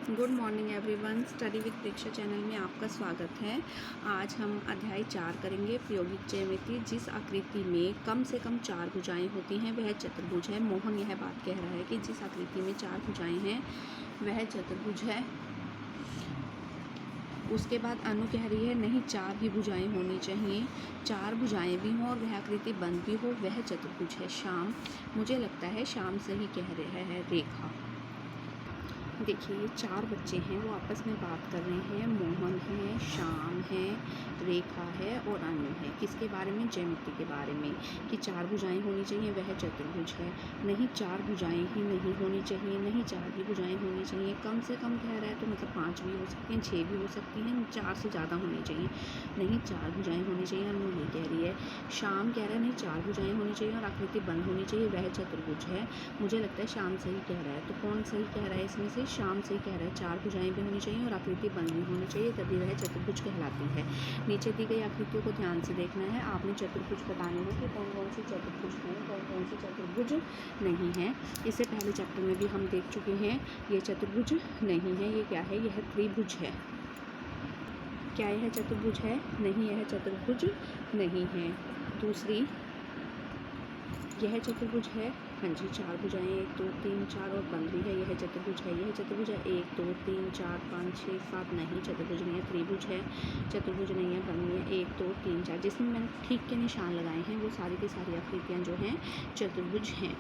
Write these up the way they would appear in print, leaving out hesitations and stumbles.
Good morning everyone. Study with Preksha channel में आपका स्वागत है। आज हम अध्याय 4 करेंगे, प्रायोगिक ज्यामिति। जिस आकृति में कम से कम 4 भुजाएं होती हैं वह चतुर्भुज है। मोहन यह बात कह रहा है कि जिस आकृति में 4 भुजाएं हैं वह चतुर्भुज है। उसके बाद अनु कह रही है नहीं, 4 ही भुजाएं होनी चाहिए, 4 भुजाएं भी हों और वह आकृति बंद भी हो, वह चतुर्भुज है। श्याम, मुझे लगता है श्याम सही कह रहा है। रेखा, देखिए ये 4 बच्चे हैं, वो आपस में बात कर रहे हैं। मोहन है, श्याम है, रेखा है और अनु है। किसके बारे में? ज्यामिति के बारे में, कि 4 भुजाएं होनी चाहिए वह चतुर्भुज है। नहीं, 4 भुजाएं ही नहीं होनी चाहिए, नहीं 4 ही भुजाएं होनी चाहिए। कम से कम कह रहा है तो मतलब 5 भी हो सकती हैं, 6 भी हो सकती हैं, 4 से ज़्यादा होनी चाहिए। नहीं, 4 भुजाएं होनी चाहिए, अनु ये कह रही है। श्याम कह रहा है नहीं, 4 भुजाएं होनी चाहिए और आकृति बंद होनी चाहिए, वह चतुर्भुज है। मुझे लगता है श्याम सही कह रहा है। तो कौन सही कह रहा है इसमें से? श्याम सही कह रहा है। 4 भुजाएं भी होनी चाहिए और आकृति बंद भी होनी चाहिए, तभी वह चतुर्भुज कहलाती है। नीचे दी गई आकृतियों को ध्यान से देखना है। आपने चतुर्भुज बताने हो कि कौन कौन सी चतुर्भुज हैं, कौन कौन सी चतुर्भुज नहीं है। इससे पहले चैप्टर में भी हम देख चुके हैं। ये चतुर्भुज नहीं है। ये क्या है? यह त्रिभुज है। क्या यह चतुर्भुज है? नहीं, यह चतुर्भुज नहीं है। दूसरी, यह चतुर्भुज है। हाँ जी, 4 भुजाएं 1 2 3 4 और बंद भी है, यह चतुर्भुज है। यह चतुर्भुज है। 1 2 3 4 5 6 7 नहीं, चतुर्भुज नहीं है। त्रिभुज है, चतुर्भुज नहीं है, बंद नहीं है। 1 2 3 4 जिसमें मैंने ठीक के निशान लगाए हैं वो सारी की सारी आकृतियाँ जो हैं चतुर्भुज हैं।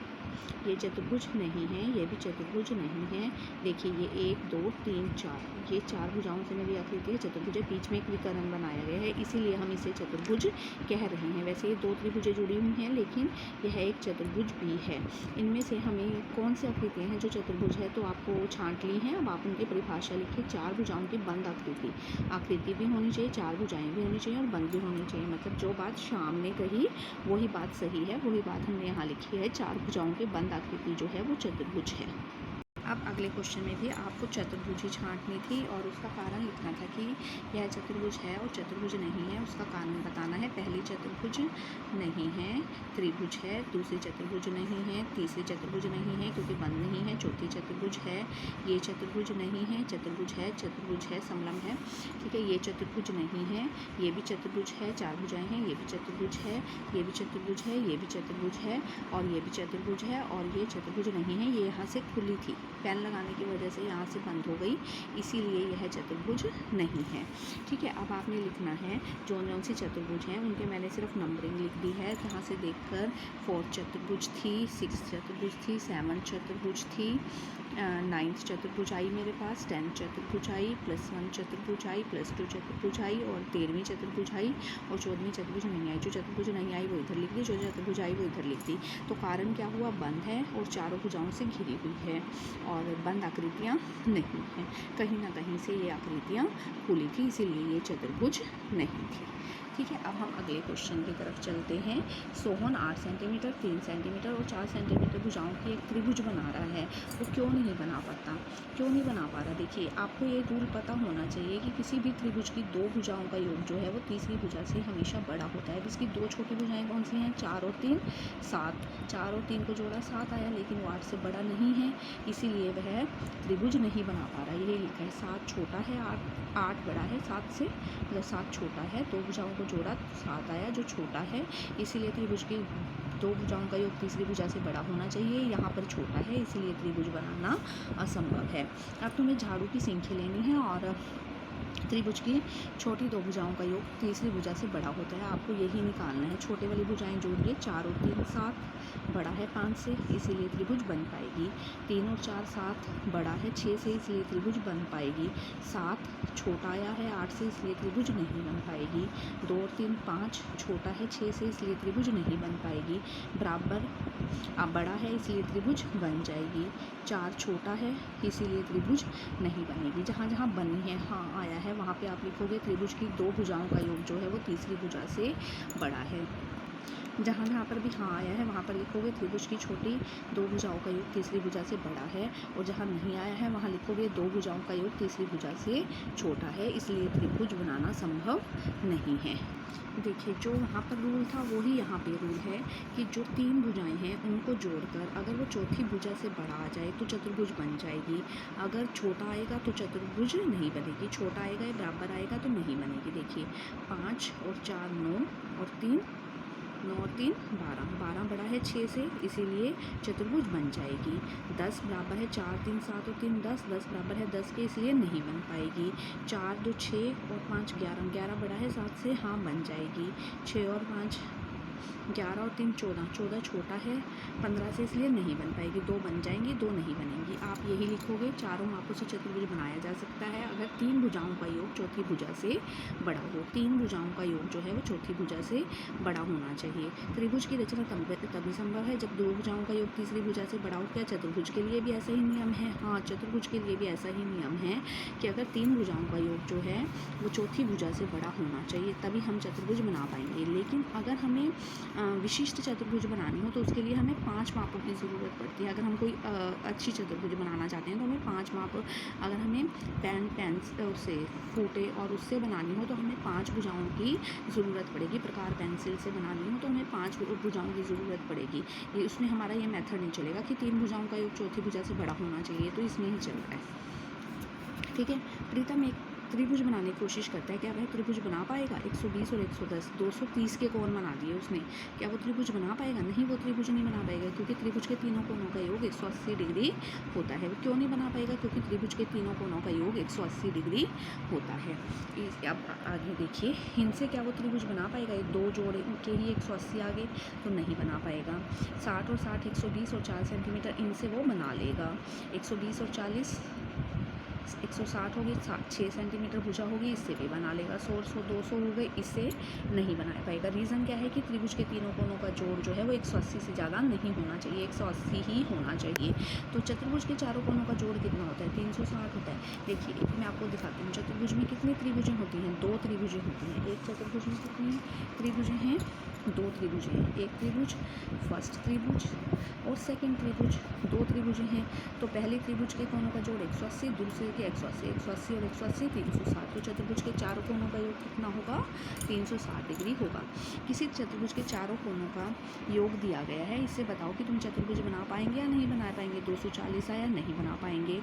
ये चतुर्भुज नहीं है, ये भी चतुर्भुज नहीं है। देखिए ये 1 2 3 4, ये 4 भुजाओं से मेरी आकृति है, चतुर्भुज है। बीच में एक विकर्ण बनाया गया है, इसीलिए हम इसे चतुर्भुज कह रहे हैं। वैसे ये 2 त्रिभुजें जुड़ी हुई हैं, लेकिन यह एक चतुर्भुज भी है। इनमें से हमें कौन सी आकृतियाँ हैं जो चतुर्भुज है, तो आपको छांट ली हैं। अब आप उनकी परिभाषा लिखिए। 4 भुजाओं की बंद आकृति भी होनी चाहिए, 4 भुजाएं भी होनी चाहिए और बंद भी होनी चाहिए। मतलब जो बात श्याम ने कही वही बात सही है, वही बात हमने यहाँ लिखी है। 4 भुजाओं की बंद आकृति जो है वो चतुर्भुज है। अब अगले क्वेश्चन में भी आपको चतुर्भुज ही छांटनी थी और उसका कारण लिखना था कि यह चतुर्भुज है और चतुर्भुज नहीं है, उसका कारण बताना है। पहली चतुर्भुज नहीं है, त्रिभुज है। दूसरी चतुर्भुज नहीं है, तीसरी चतुर्भुज नहीं है क्योंकि बंद नहीं है। चौथी चतुर्भुज है, ये चतुर्भुज नहीं है, चतुर्भुज है, समलंब है। ठीक है, ये चतुर्भुज नहीं है, ये भी चतुर्भुज है। 4 भुजाएं हैं, ये भी चतुर्भुज है, ये भी चतुर्भुज है, ये भी चतुर्भुज है और ये भी चतुर्भुज है और ये चतुर्भुज नहीं है। ये यहाँ से खुली थी, पेन लगाने की वजह से यहाँ से बंद हो गई, इसीलिए यह चतुर्भुज नहीं है। ठीक है, अब आपने लिखना है जो सी चतुर्भुज हैं उनके मैंने सिर्फ नंबरिंग लिख दी है। जहाँ से देखकर 4 चतुर्भुज थी, 6 चतुर्भुज थी, 7 चतुर्भुज थी, 9th चतुर्भुज आई मेरे पास, 10th चतुर्भुज आई, +1 चतुर्भुज आई, +2 चतुर्भुज आई और 13वीं चतुर्भुज आई और 14वीं चतुर्भुज नहीं आई। जो चतुर्भुज नहीं आई वो इधर लिख दी, जो चतुर्भुज आई वो इधर लिख दी। तो कारण क्या हुआ? बंद है और चारों भुजाओं से घिरी हुई है और बंद आकृतियाँ नहीं हैं। कहीं ना कहीं से ये आकृतियाँ खुली थी, इसीलिए ये चतुर्भुज नहीं थी। ठीक है, अब हम अगले क्वेश्चन की तरफ चलते हैं। सोहन 8 सेंटीमीटर, 3 सेंटीमीटर और 4 सेंटीमीटर भुजाओं की एक त्रिभुज बना रहा है। वो क्यों नहीं बना पाता? क्यों नहीं बना पा रहा? देखिए, आपको ये रूल पता होना चाहिए कि किसी भी त्रिभुज की 2 भुजाओं का योग जो है वो तीसरी भुजा से हमेशा बड़ा होता है। इसकी 2 छोटी भुजाएं कौन सी हैं? 4 और 3 7। 4 और 3 को जोड़ा 7 आया, लेकिन वो 8 से बड़ा नहीं है, इसीलिए वह त्रिभुज नहीं बना पा रहा। यही लिखा है, 7 छोटा है, 8 बड़ा है 7 से, मतलब 7 छोटा है, 2 भुजाओं को जोड़ा 7 आया जो छोटा है, इसीलिए त्रिभुज की 2 भुजाओं का योग तीसरी भुजा से बड़ा होना चाहिए। यहाँ पर छोटा है, इसीलिए त्रिभुज बनाना असंभव है। अब तुम्हें झाड़ू की संख्या लेनी है और त्रिभुज की छोटी 2 भुजाओं का योग तीसरी भुजा से बड़ा होता है, आपको यही निकालना है। छोटे वाली भुजाएं जोड़िए, 4 और 3 7, बड़ा है 5 से, इसीलिए त्रिभुज बन पाएगी। 3 और 4 7, बड़ा है 6 से, इसलिए त्रिभुज बन पाएगी। 7 छोटा आया है 8 से, इसलिए त्रिभुज नहीं बन पाएगी। 2 और 3 5, छोटा है 6 से, इसलिए त्रिभुज नहीं बन पाएगी। बराबर अब बड़ा है, इसलिए त्रिभुज बन जाएगी। 4 छोटा है, इसीलिए त्रिभुज नहीं बनेगी। जहाँ जहाँ बनी है, हाँ आया है, वहाँ पे आप लिखोगे त्रिभुज की 2 भुजाओं का योग जो है वो तीसरी भुजा से बड़ा है। जहाँ जहाँ पर भी हाँ आया है वहाँ पर लिखोगे त्रिभुज की छोटी दो भुजाओं का योग तीसरी भुजा से बड़ा है, और जहाँ नहीं आया है वहाँ लिखोगे दो भुजाओं का योग तीसरी भुजा से छोटा है, इसलिए त्रिभुज बनाना संभव नहीं है। देखिए जो वहाँ पर रूल था वही यहाँ पे रूल है कि जो तीन भुजाएं हैं उनको जोड़कर अगर वो चौथी भुजा से बड़ा आ जाए तो चतुर्भुज बन जाएगी, अगर छोटा आएगा तो चतुर्भुज नहीं बनेगी, छोटा आएगा या बराबर आएगा तो नहीं बनेगी। देखिए 5 और 4 9 और 3 9 और 3 12, 12 बड़ा है 6 से, इसीलिए चतुर्भुज बन जाएगी। 10 बराबर है 4 3 7 और 3 10, 10 बराबर है 10 के, इसलिए नहीं बन पाएगी। 4 2 6 और 5 11, 11 बड़ा है 7 से, हाँ बन जाएगी। 6 और 5 11 और 3 14, 14 छोटा है 15 से, इसलिए नहीं बन पाएगी। 2 बन जाएंगी, 2 नहीं बनेंगी। आप यही लिखोगे चारों मापों से चतुर्भुज बनाया जा सकता है अगर तीन भुजाओं का योग चौथी भुजा से बड़ा हो। तीन भुजाओं का योग जो है वो चौथी भुजा से बड़ा होना चाहिए। त्रिभुज की रचना तभी संभव है जब दो भुजाओं का योग तीसरी भुजा से बड़ा हो। क्या चतुर्भुज के लिए भी ऐसा ही नियम है? हाँ, चतुर्भुज के लिए भी ऐसा ही नियम है कि अगर तीन भुजाओं का योग जो है वो चौथी भुजा से बड़ा होना चाहिए, तभी हम चतुर्भुज बना पाएंगे। लेकिन अगर हमें विशिष्ट चतुर्भुज बनानी हो तो उसके लिए हमें 5 मापों की ज़रूरत पड़ती है। अगर हम कोई अच्छी चतुर्भुज बनाना चाहते हैं तो हमें 5 माप, अगर हमें पेन से फूटे और उससे बनानी हो तो हमें 5 भुजाओं की ज़रूरत पड़ेगी। प्रकार पेंसिल से बनानी हो तो हमें 5 भुजाओं की ज़रूरत पड़ेगी। ये उसमें हमारा ये मेथड नहीं चलेगा कि तीन भुजाओं का योग चौथी भुजा से बड़ा होना चाहिए, तो इसमें ही चल रहा है। ठीक है, प्रीतम एक त्रिभुज बनाने की कोशिश करता है, क्या वह त्रिभुज बना पाएगा? 120 और 110 230 के कोण बना दिए उसने, क्या वो त्रिभुज बना पाएगा? नहीं, वो त्रिभुज नहीं बना पाएगा, क्योंकि त्रिभुज के तीनों कोणों का योग 180 डिग्री होता है। वो क्यों नहीं बना पाएगा? क्योंकि त्रिभुज के तीनों कोणों का योग 180 डिग्री होता है। अब आगे देखिए, इनसे क्या वो त्रिभुज बना पाएगा? ये दो जोड़े के ही 180 आगे, तो नहीं बना पाएगा। 60 और 60 120 और 4 सेंटीमीटर, इनसे वो बना लेगा। 120 और 40 160 होगी, 6 सेंटीमीटर भुजा होगी, इससे भी बना लेगा। 100 200 हो गए, इससे नहीं बना पाएगा। रीज़न क्या है कि त्रिभुज के तीनों कोणों का जोड़ जो है वो 180 से ज़्यादा नहीं होना चाहिए, 180 ही होना चाहिए। तो चतुर्भुज के चारों कोणों का जोड़ कितना होता है? 360 होता है। देखिए मैं आपको दिखाती हूँ, चतुर्भुज में कितनी त्रिभुजें होती हैं? 2 त्रिभुजें होती हैं। एक चतुर्भुज में कितनी त्रिभुजें हैं? 2 त्रिभुजें हैं। एक त्रिभुज फर्स्ट त्रिभुज और सेकंड त्रिभुज, 2 त्रिभुजें हैं। तो पहले त्रिभुज के कोणों का जोड़ 180, दूसरे के 180, 180 और 180 360। तो चतुर्भुज के चारों कोणों का योग कितना होगा? 360 डिग्री होगा। किसी चतुर्भुज के चारों कोणों का योग दिया गया है, इससे बताओ कि तुम चतुर्भुज बना पाएंगे या नहीं बना पाएंगे। 240 आया, नहीं बना पाएंगे।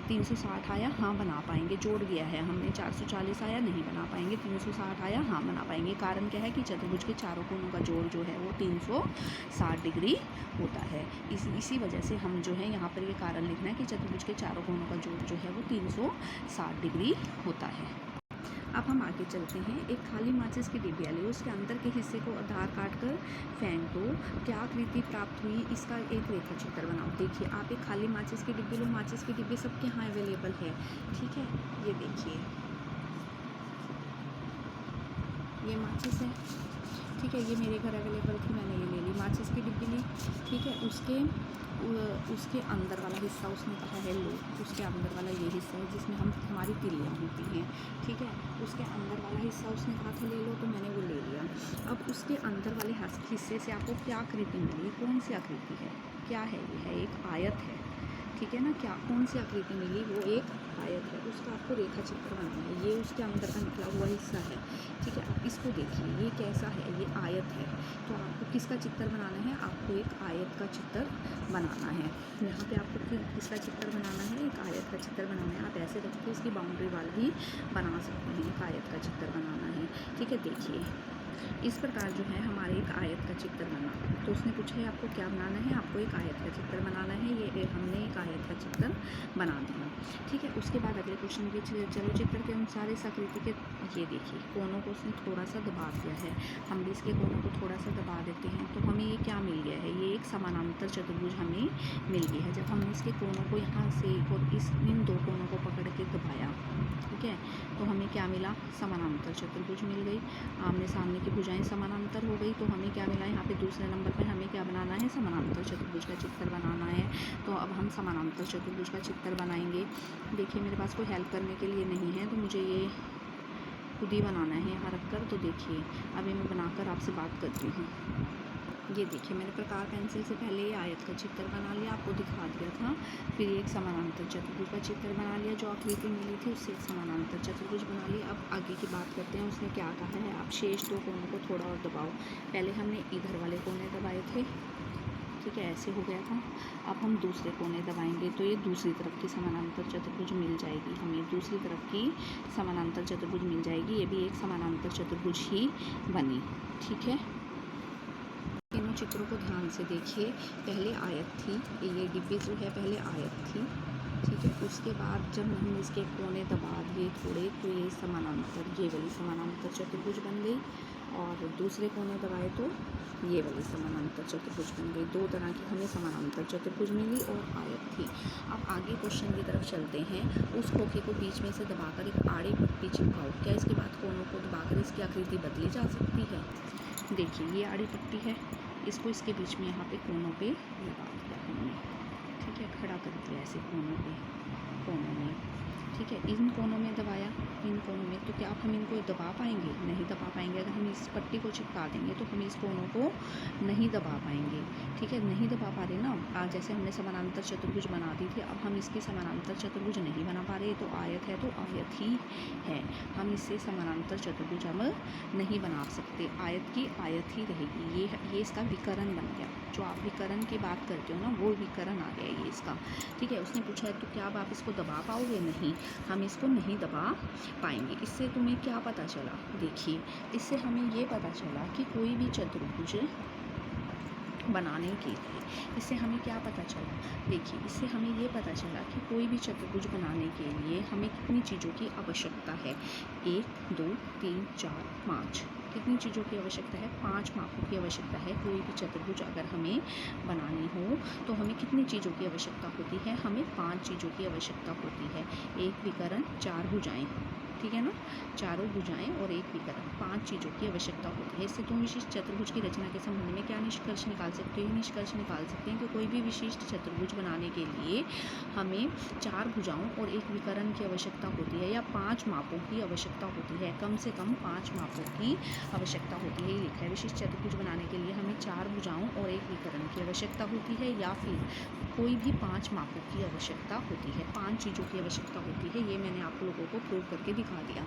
360 आया, हाँ बना पाएंगे। जोड़ दिया है हमने। 440 आया, नहीं बना पाएंगे। 360 आया, हाँ बना पाएंगे। कारण क्या है कि चतुर्भुज के चारों कोणों का जोड़ जो है वो 360 डिग्री होता है। इसी वजह से हम जो है यहाँ पर ये कारण लिखना है कि चतुर्भुज के चारों कोणों का जोड़ जो है वो 360 डिग्री होता है। अब हम आगे चलते हैं। एक खाली माचिस की डिब्बी ली, उसके अंदर के हिस्से को आधार काट कर फेंक दो, क्या आकृति प्राप्त हुई? इसका एक रेखा चित्र बनाओ। देखिए आप एक खाली माचिस की डिब्बी लो, माचिस की डिब्बी सबके यहाँ अवेलेबल है, ठीक है। ये देखिए ये माचिस है, ठीक है। ये मेरे घर अवेलेबल थी, मैंने ये ले ली, माचिस की डिब्बी ली, ठीक है। उसके अंदर वाला हिस्सा उसने कहा है लो, उसके अंदर वाला ये हिस्सा है जिसमें हमारी तिलियाँ होती हैं, ठीक है। उसके अंदर वाला हिस्सा उसने कहा था ले लो, तो मैंने वो ले लिया। अब उसके अंदर वाले हिस्से से आपको क्या आकृति मिली? कौन सी आकृति है? क्या है? ये है एक आयत है, ठीक है ना। क्या कौन सी आकृति मिली? वो एक आयत है। उसका आपको रेखा चित्र बनाना है। ये उसके अंदर का निकला हुआ हिस्सा है, ठीक है। आप इसको देखिए, ये कैसा है? ये आयत है। तो आपको किसका चित्र बनाना है? आपको एक आयत का चित्र बनाना है। यहाँ पे आपको किसका चित्र बनाना है? एक आयत का चित्र बनाना है। आप ऐसे रख के इसकी बाउंड्री वाल भी बना सकते हैं। एक आयत का चित्र बनाना है, ठीक है। देखिए इस प्रकार जो है हमारे एक आयत का चित्र बना। तो उसने पूछा है आपको क्या बनाना है? आपको एक आयत का चित्र बनाना है। हमने एक आयत का चित्र बना दिया, ठीक है। उसके बाद अगले क्वेश्चन के चलो चित्र के अनुसार इस आकृति के, ये देखिए कोनों को उसने थोड़ा सा दबा दिया है। हम भी इसके कोनों को थोड़ा सा दबा देते हैं, तो हमें ये क्या मिल गया है? ये एक समानांतर चतुर्भुज हमें मिल गया है। जब हमने इसके कोनों को यहाँ से और इन दो कोनों को पकड़ के दबाया, ठीक है, तो हमें क्या मिला? समानांतर चतुर्भुज मिल गई। आमने सामने की भुजाएं समानांतर हो गई, तो हमें क्या मिला? यहाँ पे दूसरे नंबर पर हमें क्या बनाना है? समानांतर चतुर्भुज का चित्र बनाना है। तो अब हम समानांतर चतुर्भुज का चित्र बनाएंगे। देखिए मेरे पास कोई हेल्प करने के लिए नहीं है, तो मुझे ये खुद ही बनाना है यहाँ रख कर। तो देखिए अभी मैं बनाकर आपसे बात करती हूँ। ये देखिए मैंने प्रकार पेंसिल से पहले ये आयत का चित्र बना लिया, आपको दिखा दिया था। फिर एक समानांतर चतुर्भुज का चित्र बना लिया, जो आकृति मिली थी उससे एक समानांतर चतुर्भुज बना लिया। अब आगे की बात करते हैं, उसने क्या कहा है, आप शेष दो कोनों को थोड़ा और दबाओ। पहले हमने इधर वाले कोने दबाए थे, ठीक है, ऐसे हो गया था। अब हम दूसरे कोने दबाएंगे तो ये दूसरी तरफ की समानांतर चतुर्भुज मिल जाएगी, हमें दूसरी तरफ की समानांतर चतुर्भुज मिल जाएगी। ये भी एक समानांतर चतुर्भुज ही बनी, ठीक है। तीनों चित्रों को ध्यान से देखिए। पहले आयत थी, ये डिब्बी जो है पहले आयत थी, ठीक है। उसके बाद जब हम इसके कोने दबा दिए थोड़े तो ये समानांतर, ये वाली समानांतर चतुर्भुज बन गई। और दूसरे कोने दबाए तो ये वाली समानांतर चतुर्भुज बन गई। दो तरह की हमें समानांतर चतुर्भुज मिली और आयत थी। अब आगे क्वेश्चन की तरफ चलते हैं। उस खोखे को बीच में से दबाकर एक आड़ी पट्टी चिपकाओ। क्या इसके बाद कोनों को दबाकर इसकी आकृति बदली जा सकती है? देखिए ये आड़ी पट्टी है, इसको इसके बीच में यहाँ पे कोनों पे लगा दिया हमने, ठीक है, खड़ा कर दिया ऐसे कोनों में, ठीक है। इन कोनों में दबाया, इन कोनों में, तो क्या अब हम इनको दबा पाएंगे? नहीं दबा पाएंगे। अगर हम इस पट्टी को चिपका देंगे तो हम इस कोनों को नहीं दबा पाएंगे, ठीक है, नहीं दबा पा रहे ना। आज जैसे हमने समानांतर चतुर्भुज बना दी थी, अब हम इसकी समानांतर चतुर्भुज नहीं बना पा रहे। तो आयत है तो आयत ही है, हम इससे समानांतर चतुर्भुज हम नहीं बना सकते। आयत की आयत ही रहेगी। ये इसका विकर्ण बन गया। जो आप विकर्ण की बात करते हो ना, वो विकर्ण आ गया ये इसका, ठीक है। उसने पूछा है तो क्या अब आप इसको दबा पाओगे? नहीं, हम इसको नहीं दबा पाएंगे। इससे तुम्हें क्या पता चला? देखिए इससे हमें ये पता चला कि कोई भी चतुर्भुज बनाने के लिए, इससे हमें क्या पता चला? देखिए इससे हमें ये पता चला कि कोई भी चतुर्भुज बनाने के लिए हमें कितनी चीज़ों की आवश्यकता है। 1 2 3 4 5, कितनी चीज़ों की आवश्यकता है? 5 मापों की आवश्यकता है। कोई भी चतुर्भुज अगर हमें बनानी हो तो हमें कितनी चीज़ों की आवश्यकता होती है? हमें 5 चीज़ों की आवश्यकता होती है। एक विकर्ण, 4 भुजाएं, ठीक है ना, चारों भुजाएं और एक विकर्ण, 5 चीज़ों की आवश्यकता होती है। इससे तुम विशिष्ट चतुर्भुज की रचना के संबंध में क्या निष्कर्ष निकाल सकते हो? ये निष्कर्ष निकाल सकते हैं कि कोई भी विशिष्ट चतुर्भुज बनाने के लिए हमें 4 भुजाओं और एक विकर्ण की आवश्यकता होती है, या 5 मापों की आवश्यकता होती है। कम से कम 5 मापों की आवश्यकता होती है। ये लिखा है, विशिष्ट चतुर्भुज बनाने के लिए हमें 4 भुजाओं और एक विकर्ण की आवश्यकता होती है, या फिर कोई भी 5 मापों की आवश्यकता होती है, 5 चीज़ों की आवश्यकता होती है। ये मैंने आप लोगों को प्रूव करके दिखा दिया।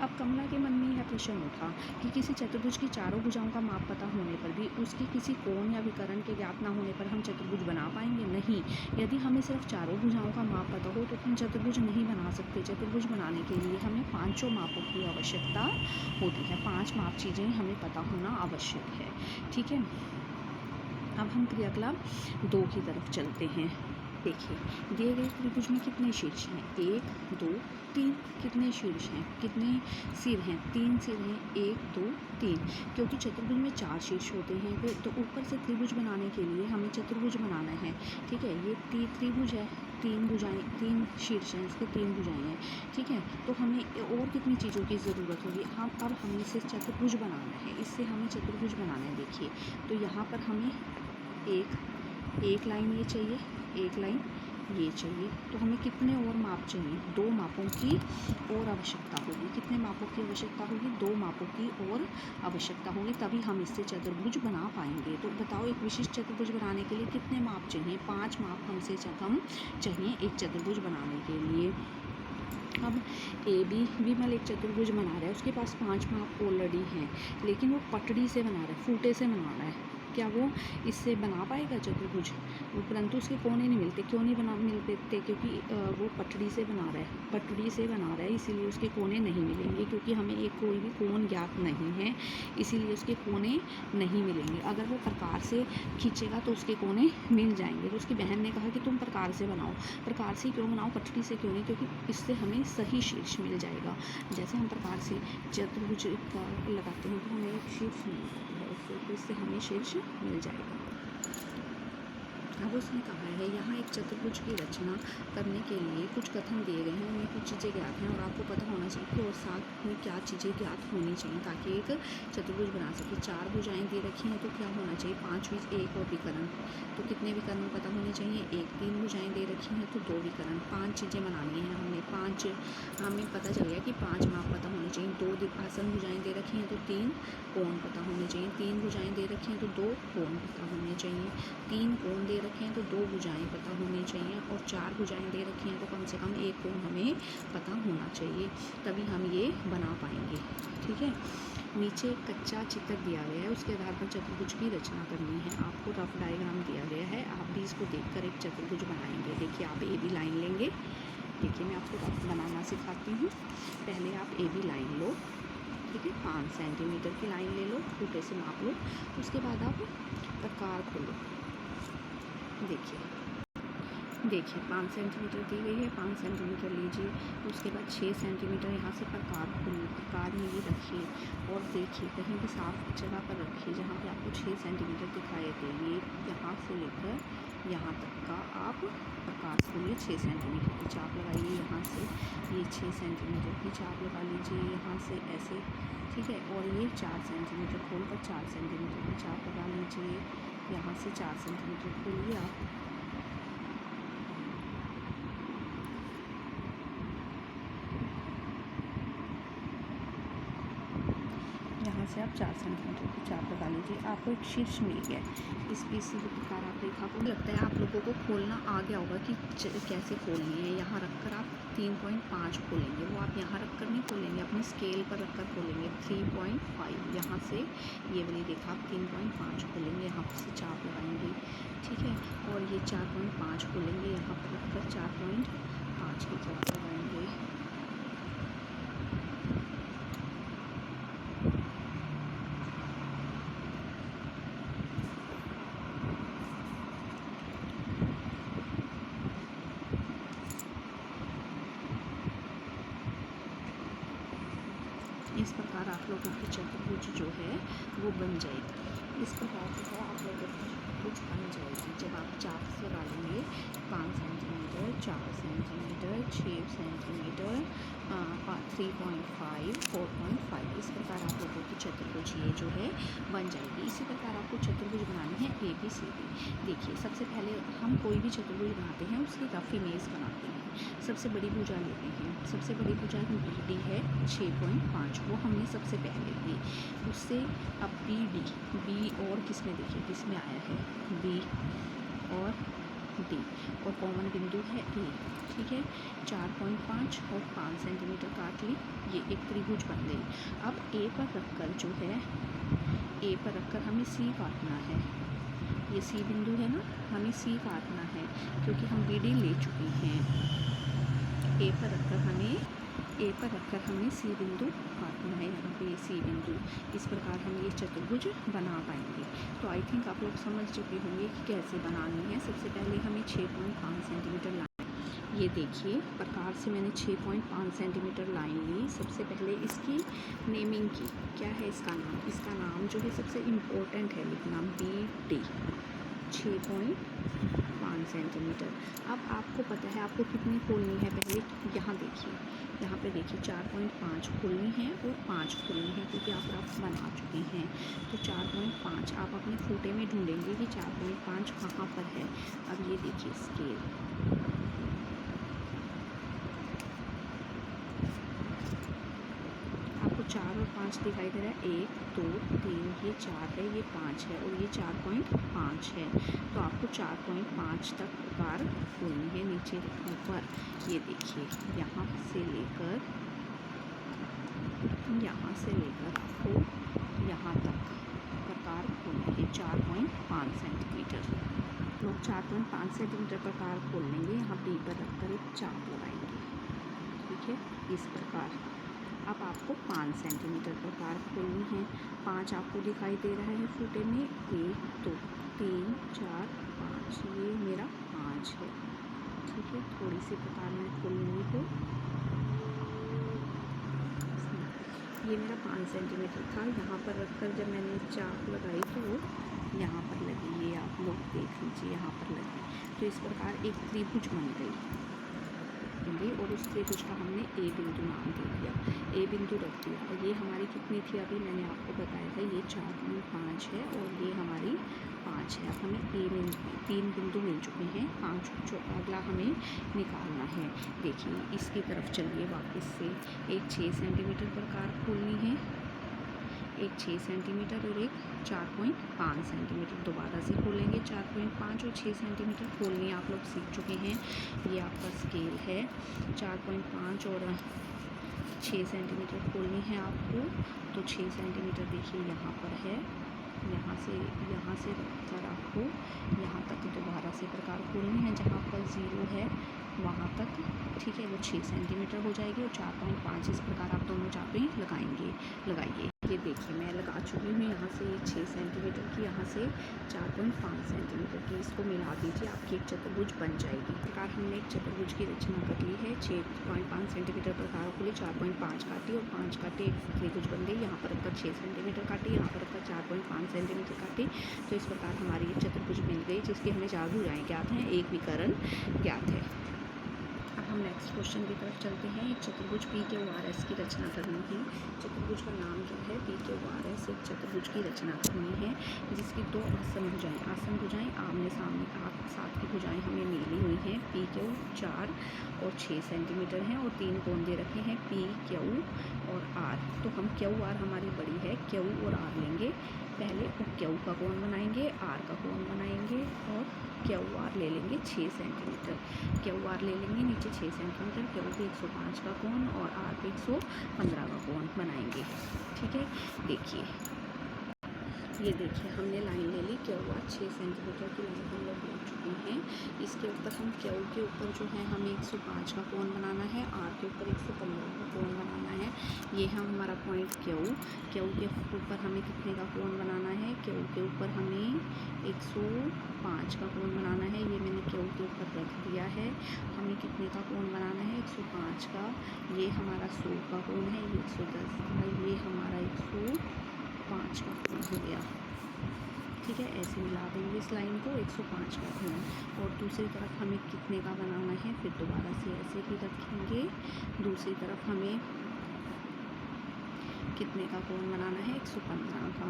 अब कमला के मन में यह प्रश्न उठा कि किसी चतुर्भुज की चारों भुजाओं का माप पता होने पर भी उसके किसी कोण या विकर्ण के ज्ञात न होने पर हम चतुर्भुज बना पाएंगे? नहीं। यदि हमें सिर्फ चारों भुजाओं का माप पता हो तो हम चतुर्भुज नहीं बना सकते। चतुर्भुज बनाने के लिए हमें 5 मापों की आवश्यकता होती है। 5 माप चीज़ें हमें पता होना आवश्यक है, ठीक है। अब हम क्रियाकलाप 2 की तरफ चलते हैं। देखिए दिए गए त्रिभुज में कितने शीर्ष हैं? 1 2 3। कितने शीर्ष हैं? कितने सिर हैं? 3 सिर हैं। 1 2 3। क्योंकि चतुर्भुज में 4 शीर्ष होते हैं, तो ऊपर से त्रिभुज बनाने के लिए हमें चतुर्भुज बनाना है, ठीक है। ये त्रिभुज है, 3 भुजाएं, 3 शीर्ष हैं, इसके 3 भुजाएं हैं, ठीक है। तो हमें और कितनी चीज़ों की ज़रूरत होगी? अब हमें इसे चतुर्भुज बनाना है, इससे हमें चतुर्भुज बनाना है। देखिए तो यहाँ पर हमें एक लाइन ये चाहिए, एक लाइन ये चाहिए, तो हमें कितने और माप चाहिए? 2 मापों की और आवश्यकता होगी। कितने मापों की आवश्यकता होगी? 2 मापों की और आवश्यकता होगी, तभी हम इससे चतुर्भुज बना पाएंगे। तो बताओ एक विशिष्ट चतुर्भुज बनाने के लिए कितने माप चाहिए? 5 माप हमसे कम चाहिए एक चतुर्भुज बनाने के लिए। अब ए बी विमल एक चतुर्भुज बना रहा है, उसके पास 5 माप ऑलरेडी हैं, लेकिन वो पटड़ी से बना रहा है, फूटे से बना रहा है। क्या वो इससे बना पाएगा चतुर्भुज? परंतु उसके कोने नहीं मिलते। क्यों नहीं मिलते? क्योंकि वो पटड़ी से बना रहा है, इसीलिए उसके कोने नहीं मिलेंगे। क्योंकि हमें एक कोई भी कोण ज्ञात नहीं है, इसीलिए उसके कोने नहीं मिलेंगे। अगर वो प्रकार से खींचेगा तो उसके कोने मिल जाएंगे। तो उसकी बहन ने कहा कि तुम प्रकार से बनाओ। प्रकार से क्यों बनाओ, पटड़ी से क्यों नहीं? क्योंकि इससे हमें सही शीर्ष मिल जाएगा। जैसे हम प्रकार से चतुर्भुज लगाते हैं तो हमें एक शीर्ष मिलता है, तो इससे हमें शीर्ष मिल जाएगा। अब उसने कहा है यहाँ एक चतुर्भुज की रचना करने के लिए कुछ कथन दिए गए हैं, उनमें कुछ चीज़ें ज्ञात हैं और आपको पता होना चाहिए कि और साथ में क्या चीज़ें ज्ञात होनी चाहिए ताकि एक चतुर्भुज बना सके। 4 भुजाएं दे रखी हैं तो क्या होना चाहिए? 5 बीच 1 और विकर्ण, तो कितने विकर्ण पता होने चाहिए? 1। 3 भुजाएं दे रखी हैं तो 2 विकर्ण। 5 चीज़ें बनानी है हमने चाहिए, 5 हमें पता चल गया कि 5 माप पता होने चाहिए। 2 आसन भुजाएं दे रखी हैं तो 3 कोण पता होने चाहिए। 3 भुजाएं दे रखी हैं तो 2 कोण पता होने चाहिए। 3 कोण दे रखे हैं तो 2 भुजाएं पता होनी चाहिए। और 4 भुजाएं दे रखी हैं तो कम से कम 1 कोण हमें पता होना चाहिए, तभी हम ये बना पाएंगे। ठीक है, नीचे एक कच्चा चित्र दिया गया है, उसके आधार पर चतुर्भुज की रचना करनी है। आपको रफ डायग्राम दिया गया है, आप भी इसको देखकर एक चतुर्भुज बनाएंगे। देखिए, आप ए बी लाइन लेंगे। देखिए, मैं आपको रफ बनाना सिखाती हूँ। पहले आप ए बी लाइन लो, ठीक है, 5 सेंटीमीटर की लाइन ले लो, फुटे से माप लो। उसके बाद आप प्रकार खोलो। देखिए 5 सेंटीमीटर दी गई है, 5 सेंटीमीटर लीजिए। उसके बाद 6 सेंटीमीटर यहाँ से प्रकार खोलिए, प्रकार में ये रखिए। और देखिए, कहीं भी साफ जगह पर रखिए जहाँ पे आपको 6 सेंटीमीटर दिखाई दे। ये यहाँ से लेकर यहाँ तक का आप प्रकार खोलिए। 6 सेंटीमीटर की चाप लगाइए यहाँ से। ये 6 सेंटीमीटर की चाप लगा लीजिए यहाँ से ऐसे, ठीक है। और ये 4 सेंटीमीटर खोलकर 4 सेंटीमीटर की चाप लगा लीजिए यहाँ से। 4 सेंटीमीटर खोलिए आप। यहाँ से आप 4 सेंटीमीटर की चाप लगा लीजिए। आपको एक शीर्ष मिल गया। इसी प्रकार आप रेखा को, लगता है आप लोगों को खोलना आ गया होगा कि कैसे खोलनी है। यहाँ रखकर आप 3.5 खोलेंगे, वो आप यहाँ रखकर नहीं खोलेंगे, अपनी स्केल पर रखकर खोलेंगे। 3.5 यहाँ से ये वाली रेखा आप 3.5 खोलेंगे, यहाँ से चाप लगाएंगे, ठीक है। और ये 4.5 खोलेंगे, यहाँ पर रखकर 4.5 की चाप लगाएंगे। इस प्रकार आप लोगों की चतुर्भुज जो है वो बन जाएगी। इस प्रकार जो है आप लोगों की चतुर्भुज बन जाएगी जब आप चाप से डालेंगे। 5 सेंटीमीटर, 4 सेंटीमीटर, 6 सेंटीमीटर, 3.5, 4.5, इस प्रकार आप लोगों की चतुर्भुज ये जो है बन जाएगी। इसी प्रकार आपको चतुर्भुज बनानी है ए बी सी डी। देखिए, सबसे पहले हम कोई भी चतुर्भुज बनाते हैं उसकी रफ इमेज बनाते हैं। सबसे बड़ी भुजा लेते हैं। सबसे बड़ी भुजा बी डी है 6.5, वो हमने सबसे पहले ली। उससे अब बी डी, बी और किस में, देखिए किस में आया है, बी और डी, और कॉमन बिंदु है ए, ठीक है। 4.5 और 5 सेंटीमीटर काट ली, ये एक त्रिभुज बन गई। अब ए पर रखकर जो है, ए पर रखकर हमें सी काटना है। ये सी बिंदु है ना, हमें सी काटना है क्योंकि हम बी डी ले चुके हैं। ए पर रखकर हमें सी बिंदु काटना है, यहाँ पे सी बिंदु। इस प्रकार हम ये चतुर्भुज बना पाएंगे। तो आई थिंक आप लोग समझ चुके होंगे कि कैसे बनानी है। सबसे पहले हमें 6.5 सेंटीमीटर लाइन, ये देखिए प्रकार से मैंने 6.5 सेंटीमीटर लाइन ली। सबसे पहले इसकी नेमिंग की, क्या है इसका नाम, इसका नाम जो है सबसे इम्पोर्टेंट है लिखना, बी डी 6.5 सेंटीमीटर। अब आपको पता है आपको कितनी खोलनी है, पहले यहाँ देखिए, यहाँ पे देखिए 4.5 खोलनी है और 5 खोलनी है क्योंकि आप रफ बना चुके हैं। तो 4.5 आप अपने फूटे में ढूंढेंगे कि 4.5 कहाँ पर है। अब ये देखिए स्केल, आपको 4 और 5 दिखाई दे रहा है, 1 2 3, ये 4 है, ये 5 है और ये 4.5 है। तो आपको 4.5 तक प्रकार खोलनी है। नीचे ऊपर ये देखिए, यहाँ से लेकर आपको यहाँ तक प्रकार खोलना है 4.5 सेंटीमीटर। लोग 4.5 सेंटीमीटर प्रकार खोल लेंगे। यहाँ डी पर रखकर एक चाप लगाएंगे, ठीक है, इस प्रकार। अब आपको 5 सेंटीमीटर प्रकार खोलनी है। 5 आपको दिखाई दे रहा है फूटे में, 1 2 3 4 5, ये मेरा 5 है, ठीक है। थोड़ी सी प्रकार मैं खोलूँगी तो ये मेरा 5 सेंटीमीटर था। यहाँ पर रखकर जब मैंने चाप लगाई तो वो यहाँ पर लगी, ये आप लोग देख लीजिए यहाँ पर लगी। तो इस प्रकार एक त्रिभुज बन गई और उस त्रिभुज का हमने ए बिंदु नाम दे दिया, ए बिंदु रख दिया। ये हमारी कितनी थी, अभी मैंने आपको बताया था, ये 4.5 है और ये हमारी 5 है। अब हमें ए में 3 बिंदु मिल चुके हैं, 5 जो अगला हमें निकालना है। देखिए इसकी तरफ चलिए वापस से, एक 6 सेंटीमीटर पर कार खोलनी है, एक 6 सेंटीमीटर और एक 4.5 सेंटीमीटर। दोबारा से खोलेंगे, 4.5 और 6 सेंटीमीटर खोलनी आप लोग सीख चुके हैं। ये आपका स्केल है, 4.5 और 6 सेंटीमीटर खोलनी है आपको। तो 6 सेंटीमीटर देखिए यहाँ पर है, यहाँ से रखकर आपको यहाँ तक दोबारा से प्रकार खोलनी है, जहाँ पर 0 है वहाँ तक, ठीक है, वो 6 सेंटीमीटर हो जाएगी। और 4.5 इस प्रकार आप दोनों चापें लगाइए। ये देखिए मैं लगा चुकी हूँ, यहाँ से 6 सेंटीमीटर की, यहाँ से 4.5 सेंटीमीटर की, इसको मिला दीजिए, आपकी एक चतुर्भुज बन जाएगी। इस प्रकार हमने एक चतुर्भुज की रचना कर ली है। 6.5 सेंटीमीटर प्रकार खोली, 4.5 काटी और 5 काटे, एक त्रिभुज बन गई। यहाँ पर रखकर 6 सेंटीमीटर काटी, यहाँ पर रखकर 4.5 सेंटीमीटर काटी। तो इस प्रकार हमारी एक चतुर्भुज मिल गई, जिसकी हमें 4 भुजाएँ ज्ञात हैं, एक विकर्ण ज्ञात है। हम नेक्स्ट क्वेश्चन की तरफ चलते हैं। एक चतुर्भुज पी क्यू आर एस की रचना करनी है। चतुर्भुज का नाम क्या है, पी क्यू आर एस। एक चतुर्भुज की रचना करनी है जिसकी 2 आसन भुजाएं आमने सामने, साथ की भुजाएं हमें मिली हुई हैं। पी क्यू 4 और 6 सेंटीमीटर हैं और 3 कोण दे रखे हैं, पी क्यू और आर। तो हम क्यू आर हमारी बड़ी है, क्यू और आर लेंगे पहले, और क्यू का कोण बनाएंगे, आर का कोण बनाएंगे और क्यू आर ले लेंगे 6 सेंटीमीटर। क्यू आर ले लेंगे नीचे 6 सेंटीमीटर, क्यू पे 105 का कोण और आर पे 115 का कोण बनाएंगे, ठीक है। देखिए ये देखिए हमने लाइन ले ली, क्यू आर 6 सेंटीमीटर की लाइन हम लोग ले चुके हैं। इसके ऊपर हम क्यू के ऊपर जो है हमें 105 का कोण बनाना है, आर के ऊपर 115 का कोण बनाना है। ये है हमारा पॉइंट क्यू के ऊपर हमें कितने का कोण बनाना है, क्यू के ऊपर हमें 105 का कोण बनाना है। ये मैंने क्यू के ऊपर रख दिया है। हमें कितने का कोण बनाना है, 105 का। ये हमारा 100 का कोण है, ये 110 का, ये हमारा 105 का कोण हो गया, ठीक है। ऐसे मिला देंगे इस लाइन को, 105 का कोण। और दूसरी तरफ हमें कितने का बनाना है, फिर दोबारा से ऐसे ही रखेंगे। दूसरी तरफ हमें कितने का कोण बनाना है, 115 का।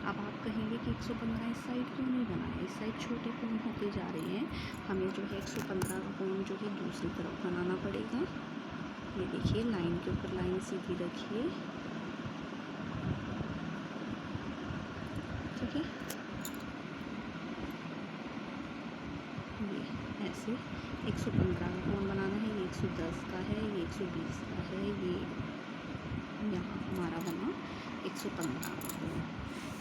अब आप कहेंगे कि 115 इस साइड क्यों नहीं बनाया, इस साइड छोटे कोण होते जा रहे हैं, हमें जो है 115 का कोण जो है दूसरी तरफ बनाना पड़ेगा। ये देखिए लाइन के ऊपर लाइन सीधी रखिए, ठीक है। ये ऐसे 115 का कोण बनाना है, ये 110 का है, ये 120 का है, ये यहाँ हमारा बना 115 का कोण,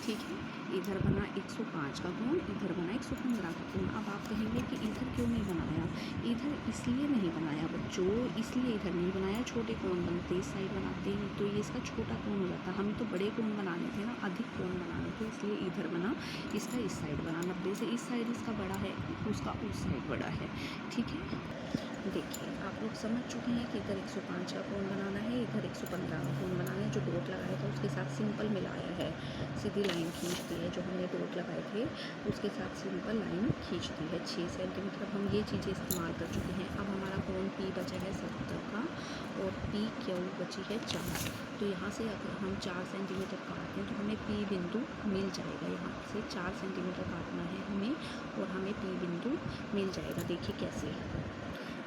ठीक है। इधर बना 105 का कोण, इधर बना 115 का कोण। अब आप कहेंगे कि इधर क्यों नहीं बनाया, इधर इसलिए नहीं बनाया बच्चों, इसलिए इधर नहीं बनाया, छोटे कोण बनते इस साइड बनाते हैं तो ये इसका छोटा कोण हो जाता। हमें तो बड़े कोण बनाने थे ना, अधिक कोण बनाने थे, इसलिए इधर बना, इसका इस साइड बना। 90 से इस साइड इसका बड़ा है, उसका उस साइड बड़ा है, ठीक है। देखिए आप लोग समझ चुके हैं कि इधर 105 का कोण बनाना है, इधर 115 का कोण बनाना है। जो डॉट लगाया था उसके साथ सिंपल मिलाया है, सीधी लाइन खींच दी है। जो हमने डॉट लगाए थे उसके साथ सिंपल लाइन खींच दी है। 6 सेंटीमीटर हम ये चीज़ें इस्तेमाल कर चुके हैं। अब हमारा कोण पी बचा है 70 का और पी क्यू बची है 4। तो यहाँ से अगर हम 4 सेंटीमीटर काटते हैं तो हमें पी बिंदु मिल जाएगा। यहाँ से 4 सेंटीमीटर काटना है हमें और हमें पी बिंदु मिल जाएगा। देखिए कैसे,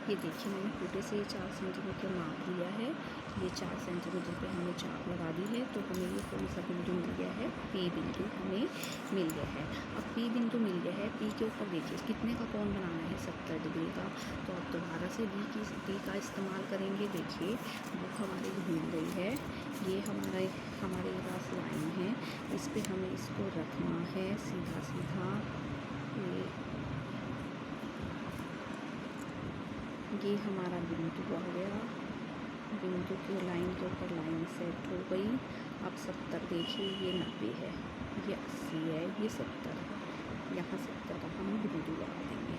ये देखिए मैंने टूटे से 4 सेंटीमीटर माप लिया है। ये 4 सेंटीमीटर पे हमने चाप लगा दी है, तो हमें ये कौन सा बिंदु मिल गया है, पी बिंदु हमें मिल गया है। अब पी बिंदु मिल गया है, पी के ऊपर देखिए कितने का कोण बनाना है, 70 डिग्री का। तो अब दोबारा से डी का इस्तेमाल करेंगे। देखिए बुक हमारी घूम गई है, ये हमारे पास लाइन है, इस पर हमें इसको रखना है सीधा सीधा। ये हमारा बिंदु आ गया, बिंदु की लाइन के ऊपर लाइन सेट हो गई। अब 70 देखिए, ये 90 है, ये 80 है, ये 70 है। यहाँ 70 का हम बिंदु लगा देंगे।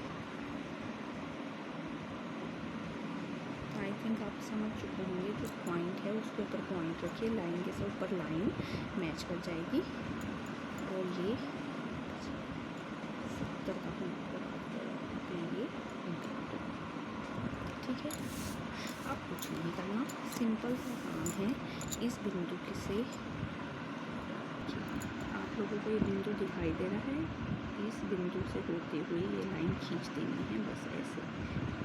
आई थिंक आप समझ चुके होंगे, जो पॉइंट है उसके ऊपर पॉइंट रखिए, लाइन के से ऊपर लाइन मैच कर जाएगी। और ये 70 का हम लगा देंगे, ठीक है। अब कुछ नहीं करना, सिंपल सा काम है। इस बिंदु से आप लोगों को ये बिंदु दिखाई दे रहा है, इस बिंदु से होते हुए ये लाइन खींच देनी है, बस ऐसे।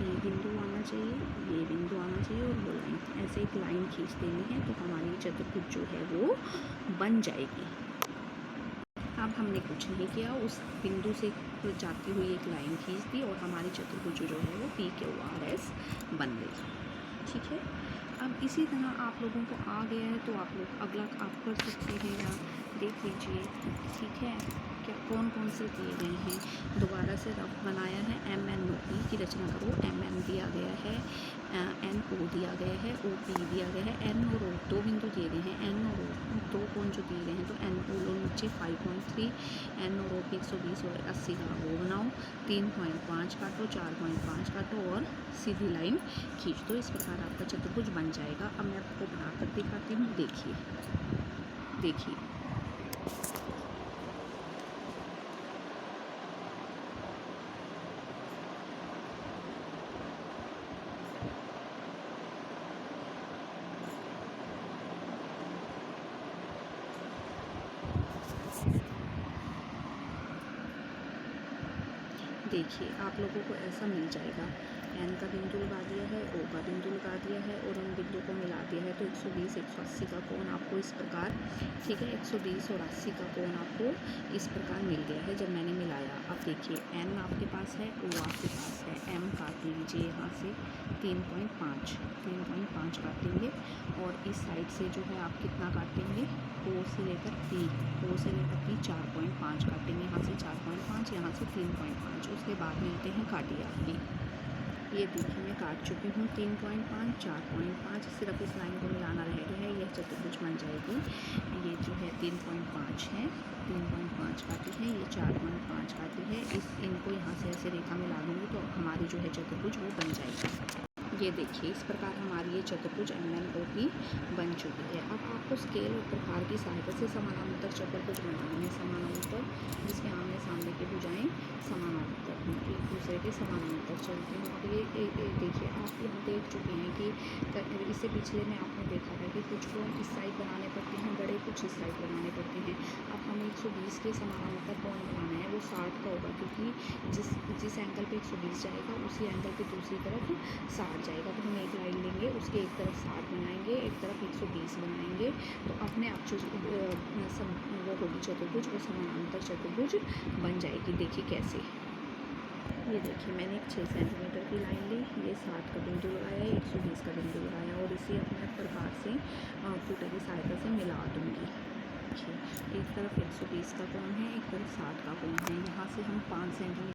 ये बिंदु आना चाहिए, ये बिंदु आना चाहिए और वो लाइन, ऐसे एक लाइन खींच देनी है तो हमारी चतुर्भुज जो है वो बन जाएगी। अब हमने कुछ नहीं किया, उस बिंदु से जाती हुई एक लाइन खींच दी और हमारी चतुर्भुज जो है वो PQRS बन गई। ठीक है, अब इसी तरह आप लोगों को आ गया है तो आप लोग अगला आप कर सकते हैं, या देख लीजिए। ठीक है, क्या कौन कौन से दिए गए हैं, दोबारा से रफ बनाया है। MNOP की रचना करो। MN दिया गया है, NO दिया गया है, OP दिया गया है, N और O दो बिंदु दिए गए हैं। N और O दो कोण जो दिए गए हैं तो NO लो नीचे 5.3, N और O 120 और 80 का वो बनाओ, 3.5 काटो, 4.5 काटो और सीधी लाइन खींच दो। इस प्रकार आपका चतुर्भुज बन जाएगा। अब मैं आपको बनाकर दिखाती हूँ, देखिए। देखिए आप लोगों को ऐसा मिल जाएगा। N का बिंदु लगा दिया है, O का बिंदु लगा दिया है और उन बिंदु को मिला दिया है तो 120 180 का कोण आपको इस प्रकार, ठीक है, 120 और 80 का कोण आपको इस प्रकार मिल गया है जब मैंने मिलाया। अब देखिए N आपके पास है, O आपके पास है, M काट लीजिए यहाँ से 3.5 काटेंगे और इस साइड से जो है आप कितना काटेंगे, O से लेकर P 4.5 काटेंगे, यहाँ से 4.5, यहाँ से 3.5। उसके बाद मिलते हैं काटिए आपकी। ये देखिए मैं काट चुकी हूँ 3.5 4.5, सिर्फ इस लाइन को मिलाना रह गया है, यह चतुर्भुज बन जाएगी। ये जो है 3.5 है, 3.5 काटी है, ये 4.5 काटी है, इनको यहाँ से ऐसे रेखा मिला दूँगी तो हमारी जो है चतुर्भुज वो बन जाएगी। ये देखिए इस प्रकार हमारी ये चतुर्भुज MNOP बन चुकी है। अब आपको स्केल और प्रहार की सहायता से समानांतर चतुर्भुज बनानी है, समानांतर जिसके आमने सामने की भुजाएं समानांतर हों, एक दूसरे के समानांतर चलते हैं। अब ये देखिए आप यहाँ देख चुके हैं कि इससे पिछले में आपने देखा था कि कुछ कोण इस साइड बनाने पड़ते हैं बड़े, कुछ इस साइड बनाने पड़ते हैं। अब हमें 120 के समानांतर कोण बनाना है, वो 60 का होगा क्योंकि जिस एंगल पे 120 जाएगा उसी एंगल पे दूसरी तरफ 60 जाएगा। तो हम एक लाइन लेंगे, उसके एक तरफ 60 बनाएंगे, एक तरफ 120 बनाएंगे तो अपने आप जो वो होगी चतुर्भुज, वो समानांतर चतुर्भुज बन जाएगी। देखिए कैसे, ये देखिए मैंने एक 6 सेंटीमीटर की लाइन ली, ये 60 का बिंदु लगाया, 120 का बिंदु लगाया और इसे अपने प्रकार से फुटे की सहायता से मिला दूँगी। एक तरफ 120 का कोण है, एक तरफ 60 का कोण है, यहाँ से हम 5 सेंटीमीटर